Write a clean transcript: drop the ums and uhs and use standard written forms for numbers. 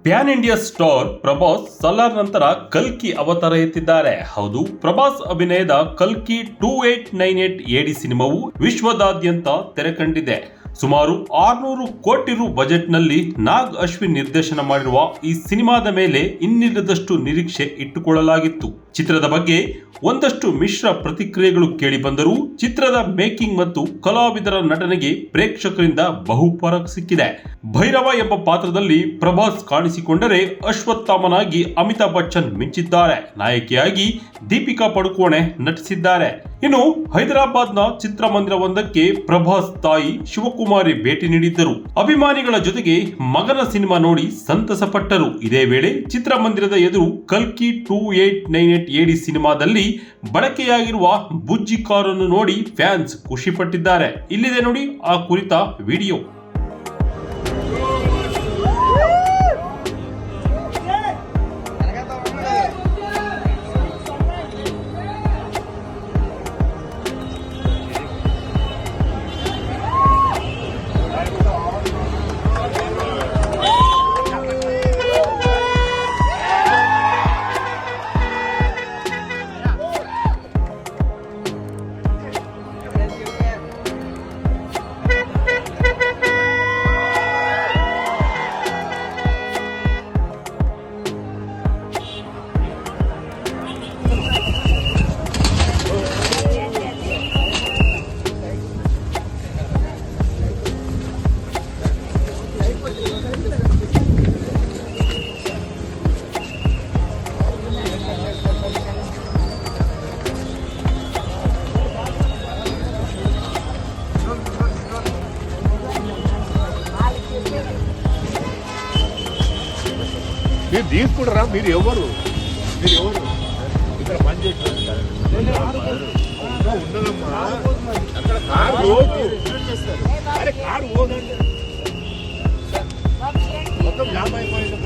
PAN India star Prabhas Salaar ನಂತರ ಕಲ್ಕಿ ಅವತಾರ ಎತ್ತಿದ್ದಾರೆ. ಹೌದು, ಪ್ರಭಾಸ್ ಅಭಿನಯದ ಕಲ್ಕಿ 2898 AD ಸಿನಿಮಾವು ವಿಶ್ವದಾದ್ಯಂತ ತೆರೆ ಕಂಡಿದೆ. ಸುಮಾರು 600 ಕೋಟಿ ರು ಬಜೆಟ್ನಲ್ಲಿ ನಾಗ್ ಅಶ್ವಿನ್ ನಿರ್ದೇಶನ ಮಾಡಿರುವ ಈ ಸಿನಿಮಾದ ಮೇಲೆ ಇನ್ನಿಲ್ಲದಷ್ಟು ನಿರೀಕ್ಷೆ ಇಟ್ಟುಕೊಳ್ಳಲಾಗಿತ್ತು. ಚಿತ್ರದ ಬಗ್ಗೆ ಒಂದಷ್ಟು ಮಿಶ್ರ ಪ್ರತಿಕ್ರಿಯೆಗಳು ಕೇಳಿಬಂದರೂ ಚಿತ್ರದ ಮೇಕಿಂಗ್ ಮತ್ತು ಕಲಾವಿದರ ನಟನೆಗೆ ಪ್ರೇಕ್ಷಕರಿಂದ ಬಹುಪರಾಕ್ ಸಿಕ್ಕಿದೆ. ಭೈರವ ಎಂಬ ಪಾತ್ರದಲ್ಲಿ ಪ್ರಭಾಸ್ ಕಾಣಿಸಿಕೊಂಡರೆ ಅಶ್ವತ್ಥಾಮನಾಗಿ ಅಮಿತಾಬ್ ಬಚ್ಚನ್ ಮಿಂಚಿದ್ದಾರೆ. ನಾಯಕಿಯಾಗಿ ದೀಪಿಕಾ ಪಡುಕೋಣೆ ನಟಿಸಿದ್ದಾರೆ. ಇನ್ನು ಹೈದರಾಬಾದ್ನ ಚಿತ್ರಮಂದಿರವೊಂದಕ್ಕೆ ಪ್ರಭಾಸ್ ತಾಯಿ ಶಿವಕುಮಾರಿ ಭೇಟಿ ನೀಡಿದ್ದರು. ಅಭಿಮಾನಿಗಳ ಜೊತೆಗೆ ಮಗನ ಸಿನಿಮಾ ನೋಡಿ ಸಂತಸ ಪಟ್ಟರು. ಇದೇ ವೇಳೆ ಚಿತ್ರಮಂದಿರದ ಎದುರು ಕಲ್ಕಿ 2898 AD ಸಿನಿಮಾದಲ್ಲಿ ಬಳಕೆಯಾಗಿರುವ ಬುಜ್ಜಿ ಕಾರನ್ನು ನೋಡಿ ಫ್ಯಾನ್ಸ್ ಖುಷಿ ಪಟ್ಟಿದ್ದಾರೆ. ಇಲ್ಲಿದೆ ನೋಡಿ ಆ ಕುರಿತ ವಿಡಿಯೋ. మీరు తీసుకుంటారా? మీరు ఎవరు ఇక్కడ పని చేస్తారు ఉండదమ్మా. అక్కడ కారు పోదు. అరే కారు పోదండి, మొత్తం జామ్ అయిపోయింది.